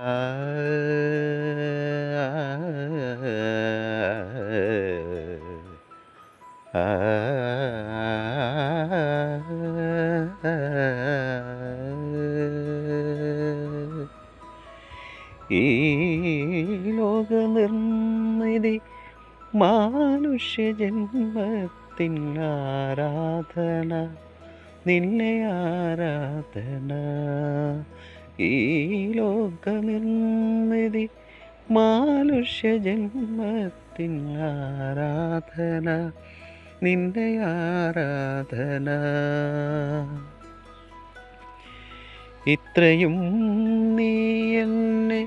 ഈ ലോകനിർമ്മിതി മാനുഷ്യജന്മത്തിൻ ആരാധന, നിന്നെ ആരാധന. ഈ ലോകനിർമ്മിതി മാനുഷ്യജന്മത്തിൻ ആരാധന, നിന്റെ ആരാധന. ഇത്രയും നീ എന്നെ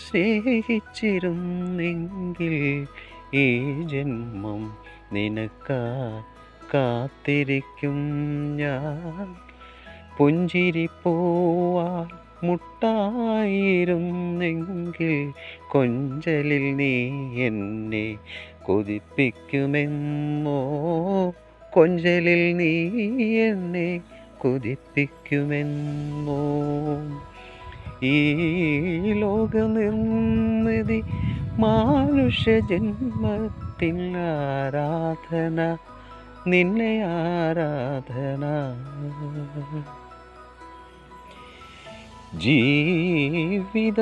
സ്നേഹിച്ചിരുന്നെങ്കിൽ ഈ ജന്മം നിനക്കായി കാത്തിരിക്കും ഞാൻ. പുഞ്ചിരിപ്പൂവാൽ മുട്ടായിരുന്നെങ്കിൽ കൊഞ്ചലിൽ നീ എന്നെ കൊതിപ്പിക്കുമെന്നോ, കൊഞ്ചലിൽ നീ എന്നെ കൊതിപ്പിക്കുമെന്നോ. ഈ ലോകനിർമ്മിതി മാനുഷ്യജന്മത്തിൻ ആരാധന, നിന്നെ ആരാധന.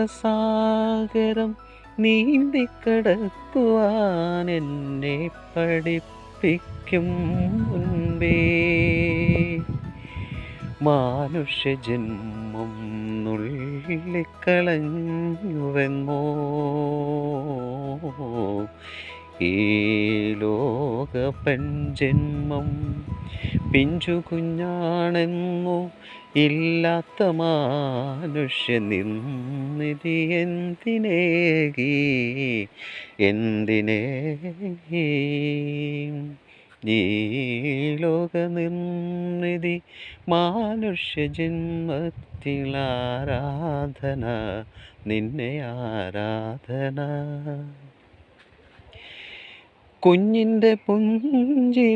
ജീവിതസാഗരം നീന്തിക്കടക്കുവാൻ എന്നെ പഠിപ്പിക്കും മുൻപേ മാനുഷ്യജന്മം നുള്ളിക്കളഞ്ഞുവെന്നോ. ഈ ലോക പെൺജന്മം പിഞ്ചു കുഞ്ഞാണെന്നോ, ഇല്ലാത്ത മാനുഷ്യനിർമ്മിതി എന്തിനേകി, എന്തിനേകി. ഈ ലോകനിർമ്മിതി മാനുഷ്യജന്മത്തിൽ ആരാധന, നിന്നെ ആരാധന. കുഞ്ഞിൻ്റെ പുഞ്ചി